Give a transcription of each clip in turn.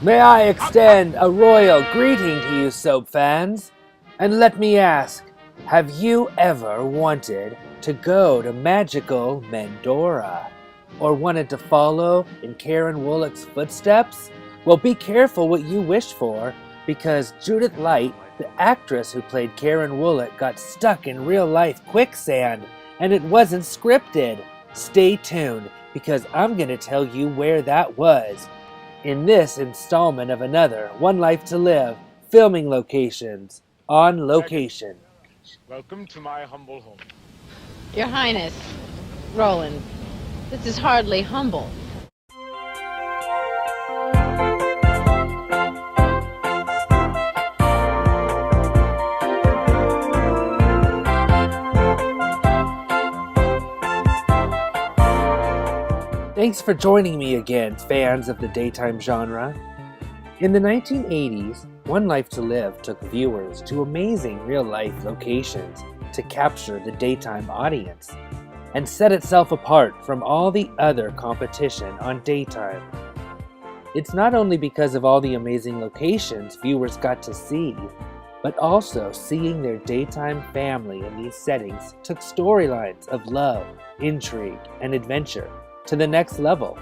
May I extend a royal greeting to you, soap fans? And let me ask, have you ever wanted to go to magical Mendorra? Or wanted to follow in Karen Woollach's footsteps? Well, be careful what you wish for, because Judith Light, the actress who played Karen Woollach, got stuck in real-life quicksand, and it wasn't scripted. Stay tuned, because I'm going to tell you where that was in this installment of another One Life to Live filming locations on location. Welcome to my humble home. Your Highness, Roland, this is hardly humble. Thanks for joining me again, fans of the daytime genre. In the 1980s, One Life to Live took viewers to amazing real-life locations to capture the daytime audience and set itself apart from all the other competition on daytime. It's not only because of all the amazing locations viewers got to see, but also seeing their daytime family in these settings took storylines of love, intrigue, and adventure to the next level.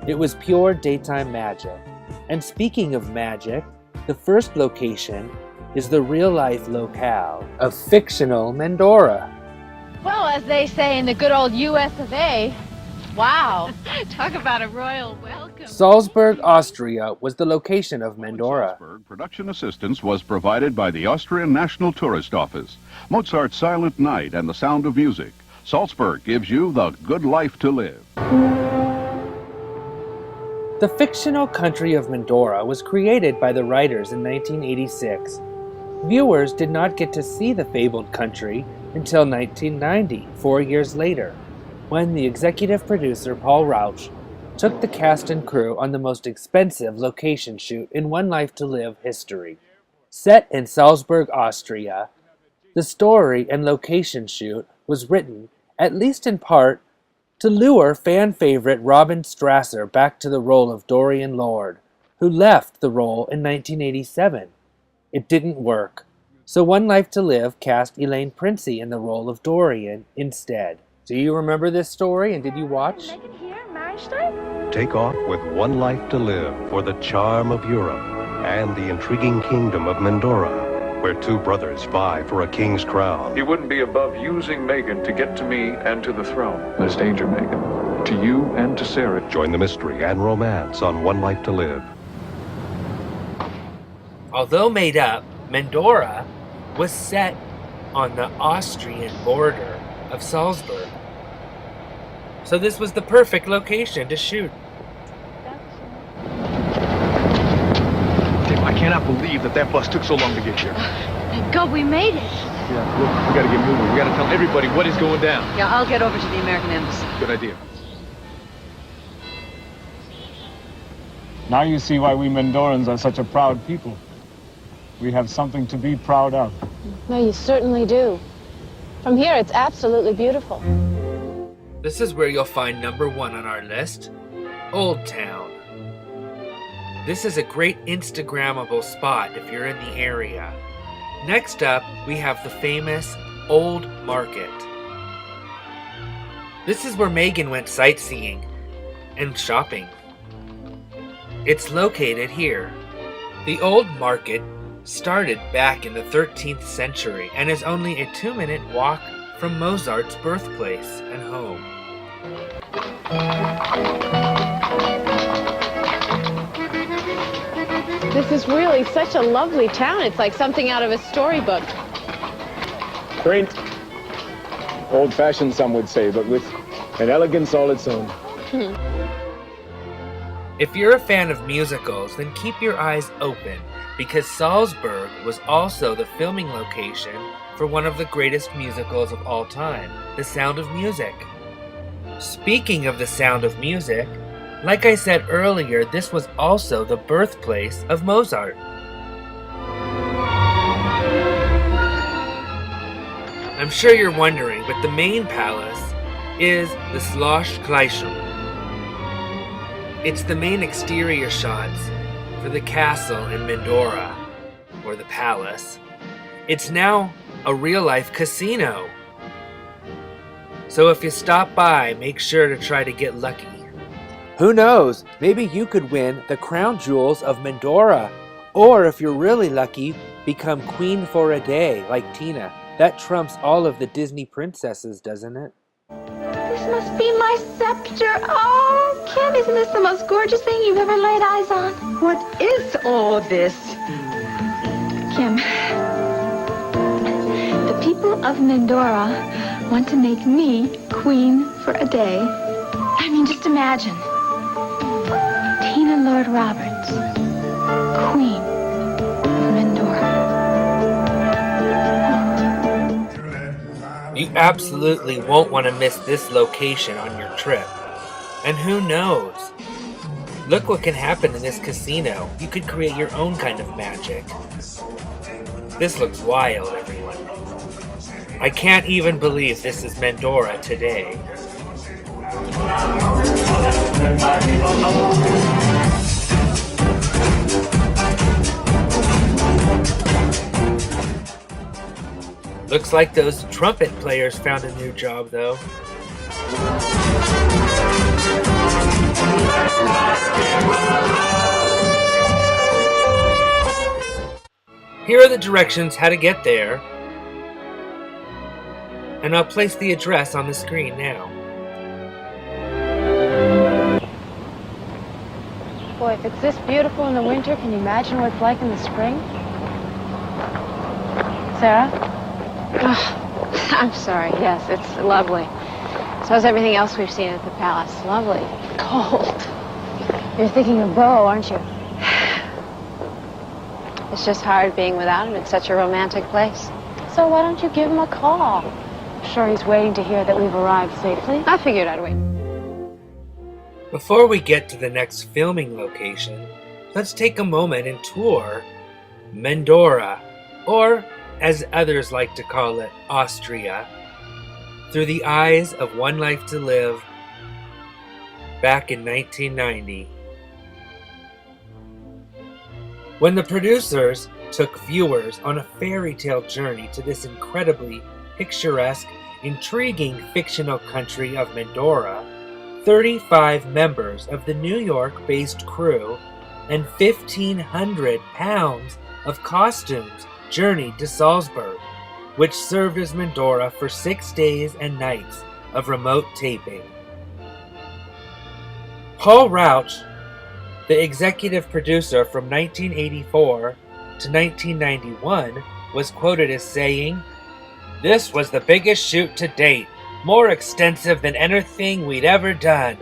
It was pure daytime magic. And speaking of magic, the first location is the real-life locale of fictional Mendorra. Well, as they say in the good old US of A, wow. Talk about a royal welcome. Salzburg, Austria was the location of Mendorra. Salzburg, production assistance was provided by the Austrian National Tourist Office. Mozart's Silent Night and the Sound of Music. Salzburg gives you the good life to live. The fictional country of Mendorra was created by the writers in 1986. Viewers did not get to see the fabled country until 1990, 4 years later, when the executive producer Paul Rauch took the cast and crew on the most expensive location shoot in One Life to Live history. Set in Salzburg, Austria, the story and location shoot was written, at least in part, to lure fan favorite Robin Strasser back to the role of Dorian Lord, who left the role in 1987. It didn't work, so One Life to Live cast Elaine Princey in the role of Dorian instead. Do you remember this story, and did you watch? Take off with One Life to Live for the charm of Europe and the intriguing kingdom of Mendorra, where two brothers vie for a king's crown. He wouldn't be above using Megan to get to me and to the throne. There's danger, Megan. To you and to Sarah. Join the mystery and romance on One Life to Live. Although made up, Mendorra was set on the Austrian border of Salzburg. So this was the perfect location to shoot. I cannot believe that bus took so long to get here. Thank God we made it. Yeah, look, we gotta get moving. We gotta tell everybody what is going down. Yeah, I'll get over to the American Embassy. Good idea. Now you see why we Mendorans are such a proud people. We have something to be proud of. No, you certainly do. From here, it's absolutely beautiful. This is where you'll find number one on our list, Old Town. This is a great Instagrammable spot if you're in the area. Next up, we have the famous Old Market. This is where Megan went sightseeing and shopping. It's located here. The Old Market started back in the 13th century and is only a 2-minute walk from Mozart's birthplace and home. This is really such a lovely town. It's like something out of a storybook. Quaint, old-fashioned, some would say, but with an elegance all its own. If you're a fan of musicals, then keep your eyes open, because Salzburg was also the filming location for one of the greatest musicals of all time, The Sound of Music. Speaking of The Sound of Music, like I said earlier, this was also the birthplace of Mozart. I'm sure you're wondering, but the main palace is the Schloss Gleichung. It's the main exterior shots for the castle in Mendorra, or the palace. It's now a real-life casino. So if you stop by, make sure to try to get lucky. Who knows, maybe you could win the crown jewels of Mendorra. Or if you're really lucky, become queen for a day, like Tina. That trumps all of the Disney princesses, doesn't it? This must be my scepter. Oh, Kim, isn't this the most gorgeous thing you've ever laid eyes on? What is all this? Kim, the people of Mendorra want to make me queen for a day. I mean, just imagine. Tina Lord Roberts, queen of Mendorra. You absolutely won't want to miss this location on your trip. And who knows? Look what can happen in this casino. You could create your own kind of magic. This looks wild, everyone. I can't even believe this is Mendorra today. Looks like those trumpet players found a new job, though. Here are the directions how to get there. And I'll place the address on the screen now. Boy, if it's this beautiful in the winter, can you imagine what it's like in the spring? Sarah? Oh, I'm sorry. Yes, it's lovely. So is everything else we've seen at the palace. Lovely. Cold. You're thinking of Bo, aren't you? It's just hard being without him. It's such a romantic place. So why don't you give him a call? I'm sure he's waiting to hear that we've arrived safely. I figured I'd wait. Before we get to the next filming location, let's take a moment and tour Mendorra, or as others like to call it, Austria, through the eyes of One Life to Live back in 1990. When the producers took viewers on a fairy tale journey to this incredibly picturesque, intriguing fictional country of Mendorra, 35 members of the New York-based crew and 1,500 pounds of costumes journeyed to Salzburg, which served as Mendorra for 6 days and nights of remote taping. Paul Rauch, the executive producer from 1984 to 1991, was quoted as saying, "This was the biggest shoot to date, more extensive than anything we'd ever done.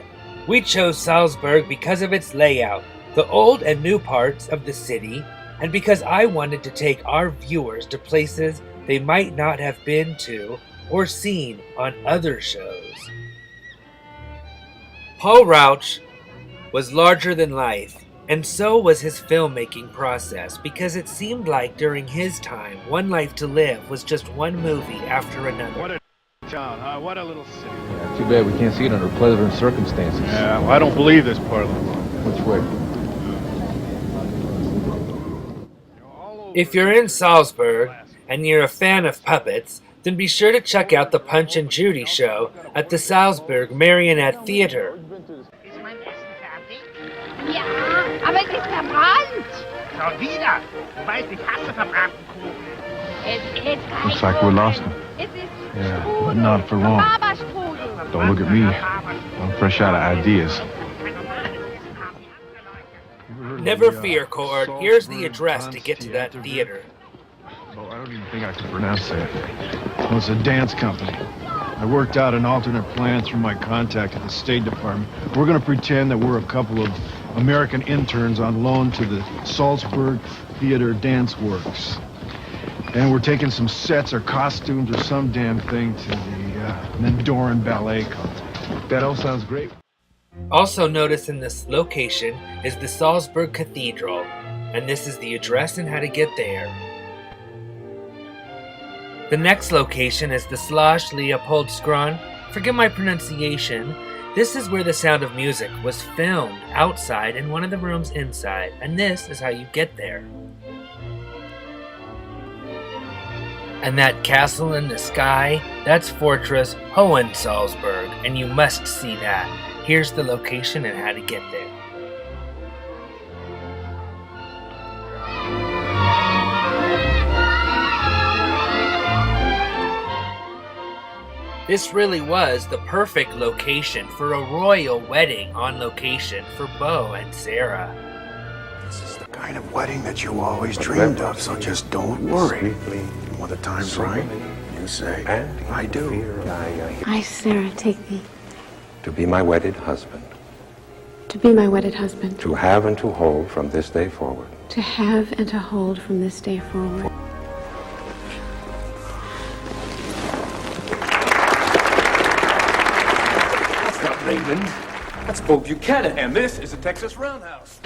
We chose Salzburg because of its layout, the old and new parts of the city, and because I wanted to take our viewers to places they might not have been to or seen on other shows." Paul Rauch was larger than life, and so was his filmmaking process, because it seemed like during his time, One Life to Live was just one movie after another. What a town, huh? What a little city. Yeah, too bad we can't see it under pleasant circumstances. Yeah, well, I don't believe this part of the law. Which way? If you're in Salzburg and you're a fan of puppets, then be sure to check out the Punch and Judy show at the Salzburg Marionette Theater. Ja, aber es ist verbrannt. Schon wieder. Du weißt, ich hasse verbrannten Kuchen. Es ist kein Looks like we lost him. Es ist Yeah, but not for long. Rhabarberstrudel. Don't look at me. I'm fresh out of ideas. Never fear, Cord. Here's the address to get to that theater. Oh, I don't even think I can pronounce that. Well, it's a dance company. I worked out an alternate plan through my contact at the State Department. We're going to pretend that we're a couple of American interns on loan to the Salzburg Theater Dance Works. And we're taking some sets or costumes or some damn thing to the Mendorran Ballet Company. That all sounds great. Also notice in this location is the Salzburg Cathedral, and this is the address and how to get there. The next location is the Schloss Leopoldskron. Forgive my pronunciation. This is where The Sound of Music was filmed, outside in one of the rooms inside, and this is how you get there. And that castle in the sky, that's Fortress Hohensalzburg, and you must see that. Here's the location and how to get there. This really was the perfect location for a royal wedding on location for Beau and Sarah. This is the kind of wedding that you always dreamed of, so just don't worry. When the time's right, you say, I do. I, Sarah, take thee. To be my wedded husband. To be my wedded husband. To have and to hold from this day forward. To have and to hold from this day forward. Raymond. That's Beau Buchanan, and this is a Texas Roundhouse.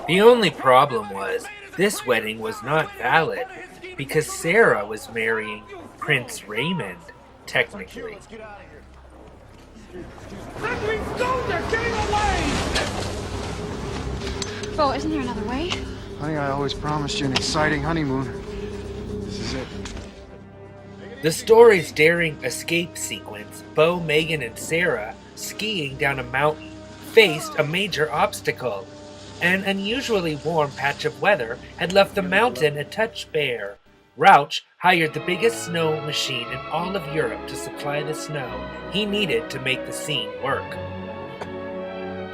The only problem was, this wedding was not valid, because Sarah was marrying Prince Raymond, technically. Beau, isn't there another way? Honey, I always promised you an exciting honeymoon. This is it. The story's daring escape sequence, Beau, Megan, and Sarah skiing down a mountain, faced a major obstacle. An unusually warm patch of weather had left the mountain a touch bare. Rauch hired the biggest snow machine in all of Europe to supply the snow he needed to make the scene work.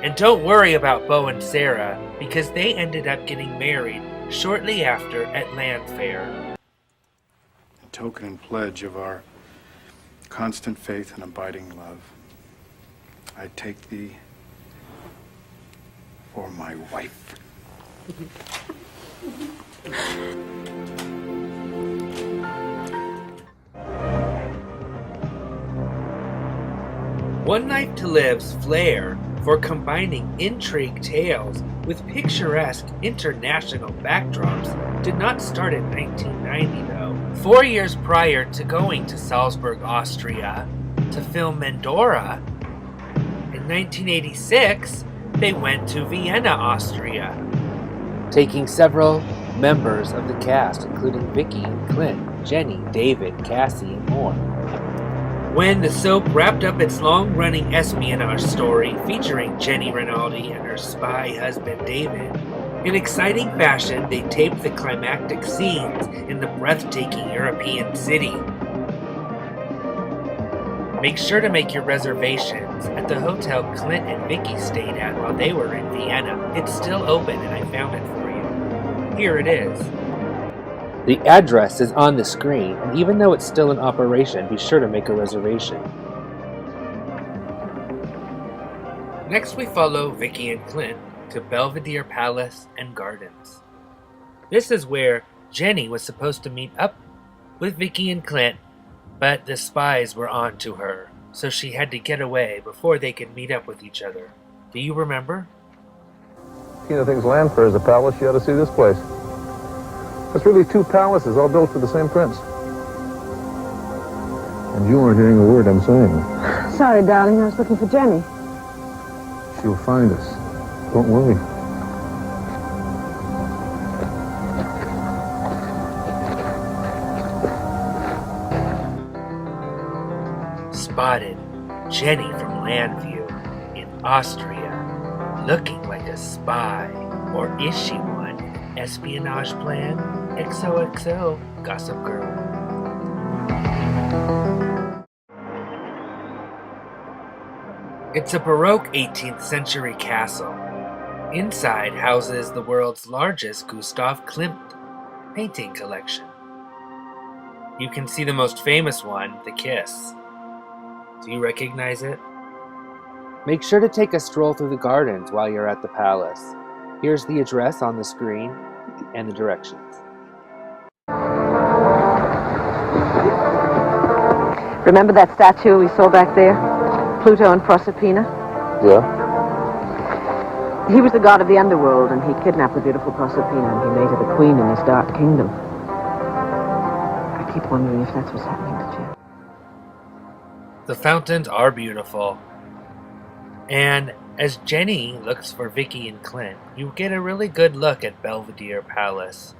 And don't worry about Beau and Sarah, because they ended up getting married shortly after at Landfair. A token and pledge of our constant faith and abiding love, I take thee for my wife. One Life to Live's flair for combining intrigue tales with picturesque international backdrops did not start in 1990, though. 4 years prior to going to Salzburg, Austria, to film Mendorra, in 1986, they went to Vienna, Austria, taking several members of the cast, including Vicky and Clint, Jenny, David, Cassie, and more. When the soap wrapped up its long-running espionage story featuring Jenny Rinaldi and her spy husband David, in exciting fashion they taped the climactic scenes in the breathtaking European city. Make sure to make your reservations at the hotel Clint and Vicky stayed at while they were in Vienna. It's still open and I found it for you. Here it is. The address is on the screen, and even though it's still in operation, be sure to make a reservation. Next we follow Vicky and Clint to Belvedere Palace and Gardens. This is where Jenny was supposed to meet up with Vicky and Clint, but the spies were on to her, so she had to get away before they could meet up with each other. Do you remember? Tina thinks Landfair is a palace. You ought to see this place. It's really two palaces, all built for the same prince. And you aren't hearing a word I'm saying. Sorry, darling. I was looking for Jenny. She'll find us. Don't worry. Spotted Jenny from Landview in Austria, looking like a spy. Or is she one? Espionage plan? XOXO, Gossip Girl. It's a Baroque 18th century castle. Inside houses the world's largest Gustav Klimt painting collection. You can see the most famous one, The Kiss. Do you recognize it? Make sure to take a stroll through the gardens while you're at the palace. Here's the address on the screen and the directions. Remember that statue we saw back there? Pluto and Proserpina? Yeah? He was the god of the underworld, and he kidnapped the beautiful Proserpina, and he made her the queen in his dark kingdom. I keep wondering if that's what's happening to Jim. The fountains are beautiful. And as Jenny looks for Vicky and Clint, you get a really good look at Belvedere Palace.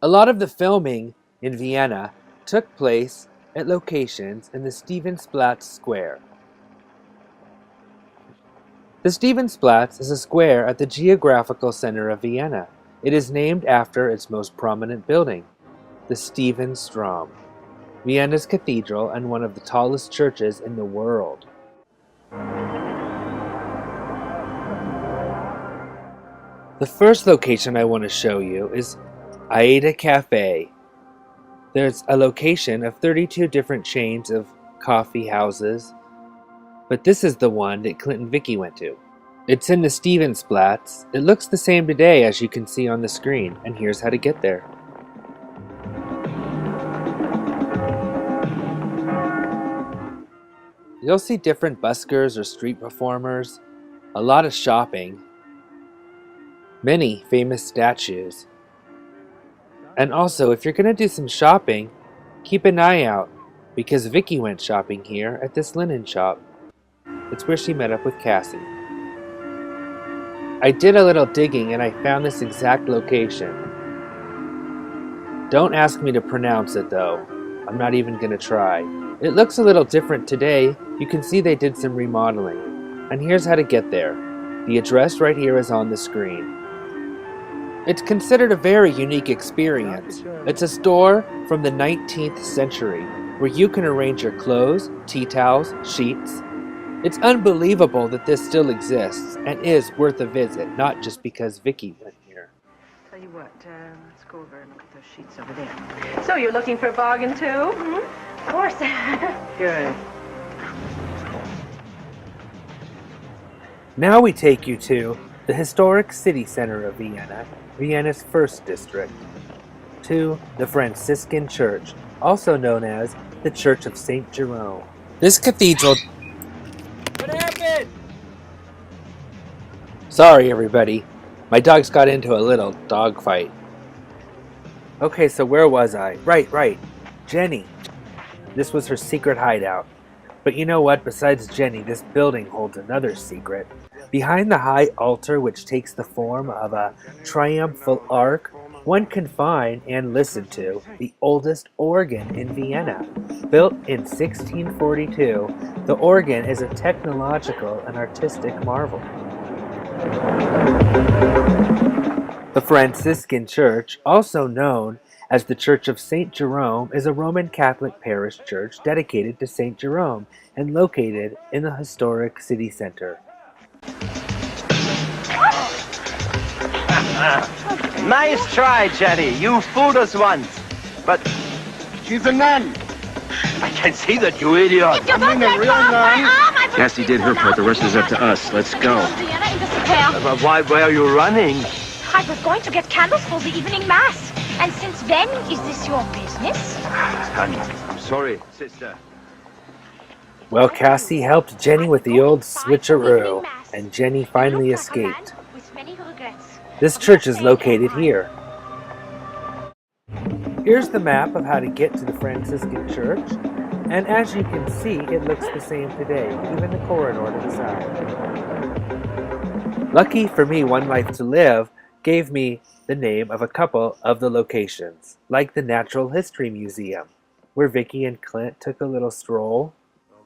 A lot of the filming in Vienna took place at locations in the Stephansplatz Square. The Stephansplatz is a square at the geographical center of Vienna. It is named after its most prominent building, the Stephanstrom, Vienna's cathedral and one of the tallest churches in the world. The first location I want to show you is Aida Cafe. There's a location of 32 different chains of coffee houses, but this is the one that Clint and Vicky went to. It's in the Stephansplatz. It looks the same today as you can see on the screen, and here's how to get there. You'll see different buskers or street performers, a lot of shopping, many famous statues. And also, if you're going to do some shopping, keep an eye out, because Vicky went shopping here at this linen shop. It's where she met up with Cassie. I did a little digging and I found this exact location. Don't ask me to pronounce it though. I'm not even going to try. It looks a little different today. You can see they did some remodeling. And here's how to get there. The address right here is on the screen. It's considered a very unique experience. It's a store from the 19th century where you can arrange your clothes, tea towels, sheets. It's unbelievable that this still exists and is worth a visit, not just because Vicky went here. Tell you what, let's go over and look at those sheets over there. So you're looking for a bargain too? Of course. Good. Now we take you to the historic city center of Vienna, Vienna's first district, to the Franciscan Church, also known as the Church of St. Jerome. This cathedral... What happened? Sorry, everybody. My dogs got into a little dog fight. Okay, so where was I? Right. Jenny. This was her secret hideout. But you know what? Besides Jenny, this building holds another secret. Behind the high altar, which takes the form of a triumphal arch, one can find and listen to the oldest organ in Vienna. Built in 1642, the organ is a technological and artistic marvel. The Franciscan Church, also known as the Church of St. Jerome, is a Roman Catholic parish church dedicated to St. Jerome and located in the historic city center. Nice try, Jenny. You fooled us once. But she's a nun. I can see that, you idiot. I mean a real nun. Cassie did her part. The rest is up to us. Let's go. But why are you running? I was going to get candles for the evening mass. And since when is this your business? Honey, I'm sorry, sister. Well, Cassie helped Jenny with the old switcheroo, and Jenny finally escaped. This church is located here. Here's the map of how to get to the Franciscan Church, and as you can see, it looks the same today, even the corridor to the side. Lucky for me, One Life to Live gave me the name of a couple of the locations, like the Natural History Museum, where Vicky and Clint took a little stroll.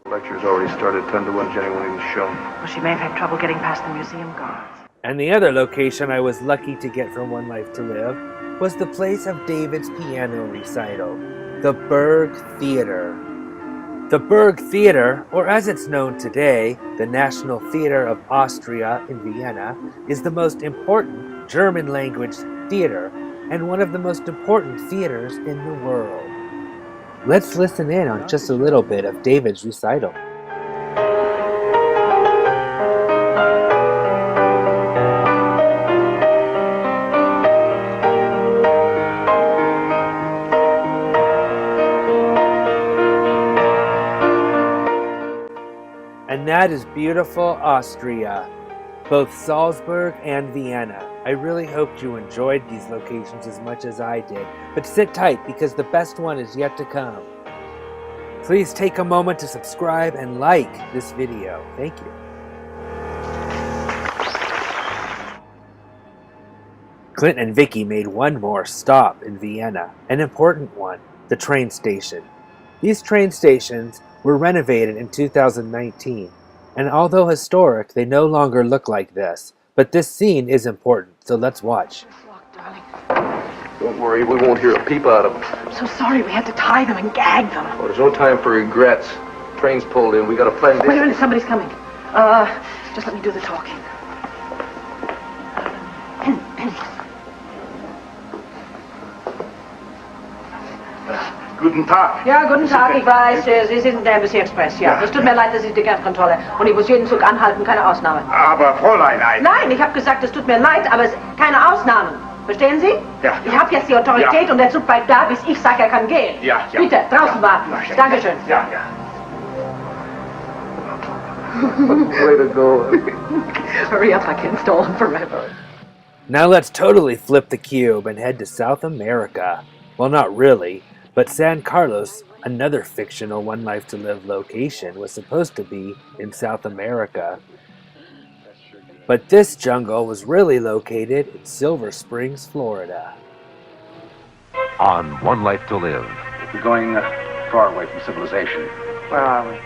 The lecture's already started 10 to 1. Jenny won't even show. Well, she may have had trouble getting past the museum guards. And the other location I was lucky to get from One Life to Live was the place of David's piano recital, the Burg Theater. The Burg Theater, or as it's known today, the National Theater of Austria in Vienna, is the most important German-language theater and one of the most important theaters in the world. Let's listen in on just a little bit of David's recital. And that is beautiful Austria, both Salzburg and Vienna. I really hoped you enjoyed these locations as much as I did, but sit tight because the best one is yet to come. Please take a moment to subscribe and like this video. Thank you. Clint and Vicky made one more stop in Vienna, an important one, the train station. These train stations were renovated in 2019, and although historic, they no longer look like this. But this scene is important, so let's watch. Don't worry, we won't hear a peep out of them. I'm so sorry we had to tie them and gag them. Oh, there's no time for regrets. Train's pulled in. We got a plane. Wait a minute, somebody's coming. Just let me do the talking. Guten Tag. Ja, guten Tag, ich weiß, Sie sind der Embassy Express, ja. Es tut mir leid, dass ich die Grenzkontrolle und ich muss jeden Zug anhalten, keine Ausnahme. Aber Fräulein, Nein, ich habe gesagt, es tut mir leid, aber es keine Ausnahmen. Verstehen Sie? Ja. Ich habe jetzt die Autorität Ja. und der Zug bleibt da, bis ich sage, er kann gehen. Ja, ja. Bitte, draußen warten. Ja. Dankeschön. Ja, ja. Way to go. Hurry up, I can't stall him forever. Now let's totally flip the cube and head to South America. Well, not really, but San Carlos, another fictional One Life to Live location, was supposed to be in South America. But this jungle was really located in Silver Springs, Florida. On One Life to Live. We're going far away from civilization. Where are we?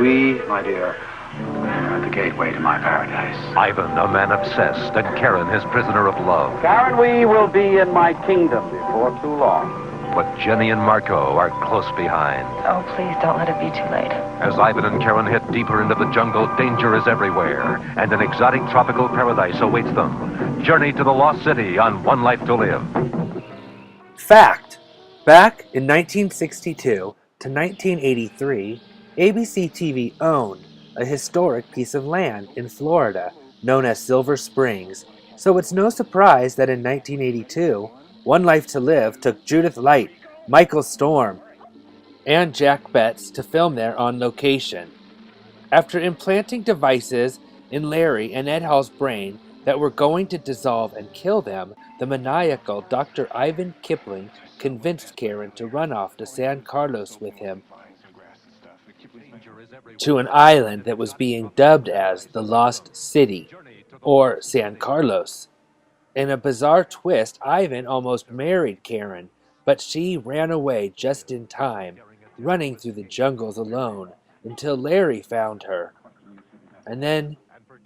We, my dear, are at the gateway to my paradise. Ivan, a man obsessed, and Karen, his prisoner of love. Karen, we will be in my kingdom before too long. But Jenny and Marco are close behind. Oh, please don't let it be too late. As Ivan and Karen head deeper into the jungle, danger is everywhere, and an exotic tropical paradise awaits them. Journey to the Lost City on One Life to Live. Fact! Back in 1962 to 1983, ABC TV owned a historic piece of land in Florida known as Silver Springs, so it's no surprise that in 1982, One Life to Live took Judith Light, Michael Storm, and Jack Betts to film there on location. After implanting devices in Larry and Ed Hall's brain that were going to dissolve and kill them, the maniacal Dr. Ivan Kipling convinced Karen to run off to San Carlos with him, to an island that was being dubbed as the Lost City, or San Carlos. In a bizarre twist, Ivan almost married Karen, but she ran away just in time, running through the jungles alone until Larry found her. And then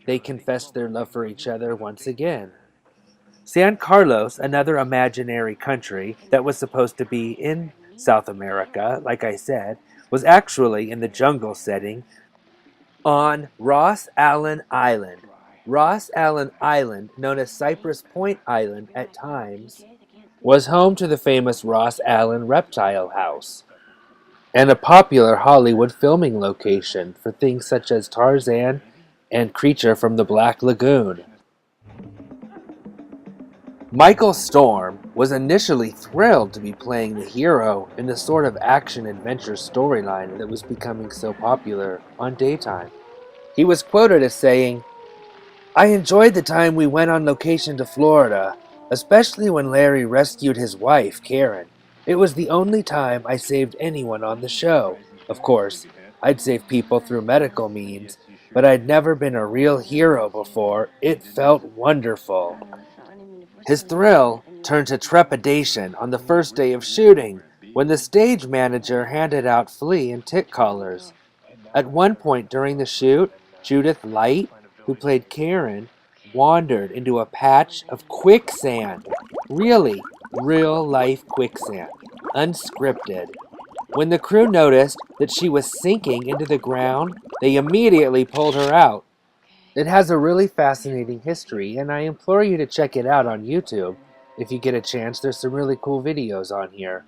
they confessed their love for each other once again. San Carlos, another imaginary country that was supposed to be in South America, like I said, was actually in the jungle setting on Ross Allen Island. Ross Allen Island, known as Cypress Point Island at times, was home to the famous Ross Allen Reptile House, and a popular Hollywood filming location for things such as Tarzan and Creature from the Black Lagoon. Michael Storm was initially thrilled to be playing the hero in the sort of action-adventure storyline that was becoming so popular on Daytime. He was quoted as saying, "I enjoyed the time we went on location to Florida, especially when Larry rescued his wife, Karen. It was the only time I saved anyone on the show. Of course, I'd saved people through medical means, but I'd never been a real hero before. It felt wonderful." His thrill turned to trepidation on the first day of shooting, when the stage manager handed out flea and tick collars. At one point during the shoot, Judith Light, who played Karen, wandered into a patch of quicksand. Really, real-life quicksand. Unscripted. When the crew noticed that she was sinking into the ground, they immediately pulled her out. It has a really fascinating history, and I implore you to check it out on YouTube. If you get a chance, there's some really cool videos on here.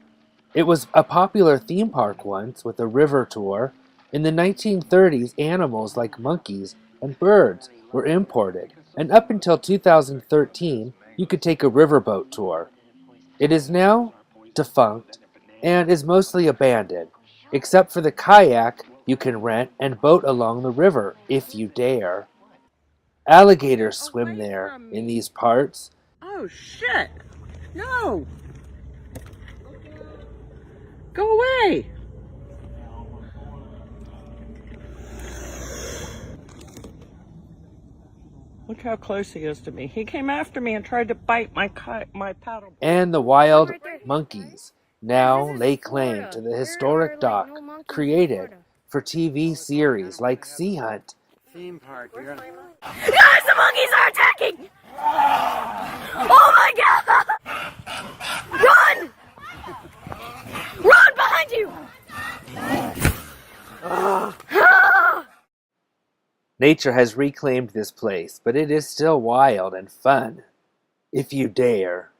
It was a popular theme park once with a river tour. In the 1930s, animals like monkeys and birds were imported, and up until 2013, you could take a riverboat tour. It is now defunct and is mostly abandoned, except for the kayak you can rent and boat along the river if you dare. Alligators swim there in these parts. Oh, shit. No. Go away. Look how close he is to me. He came after me and tried to bite my paddle. And the wild monkeys now lay claim to the historic dock created for TV series like Sea Hunt. Theme park. Guys, the monkeys are attacking! Oh my god! Run! Run behind you! Nature has reclaimed this place, but it is still wild and fun, if you dare.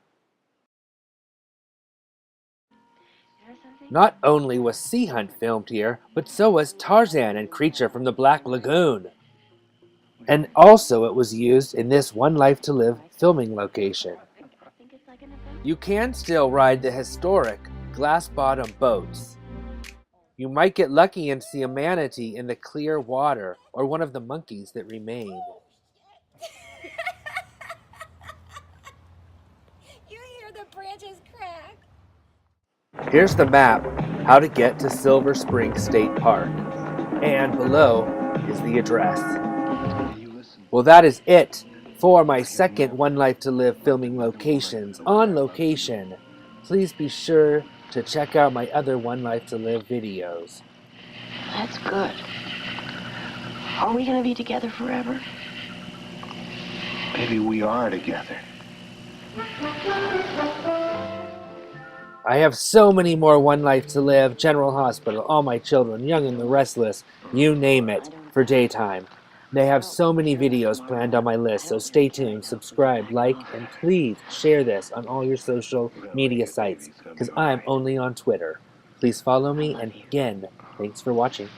Not only was Sea Hunt filmed here, but so was Tarzan and Creature from the Black Lagoon. And also it was used in this One Life to Live filming location. You can still ride the historic glass-bottom boats. You might get lucky and see a manatee in the clear water, or one of the monkeys that remain. You hear the branches crack? Here's the map, how to get to Silver Spring State Park. And below is the address. Well, that is it for my second One Life to Live filming locations on location. Please be sure to check out my other One Life to Live videos. That's good. Are we gonna be together forever? Maybe we are together. I have so many more One Life to Live, General Hospital, All My Children, Young and the Restless, you name it, for daytime. They have so many videos planned on my list, so stay tuned, subscribe, like, and please share this on all your social media sites, because I'm only on Twitter. Please follow me, and again, thanks for watching.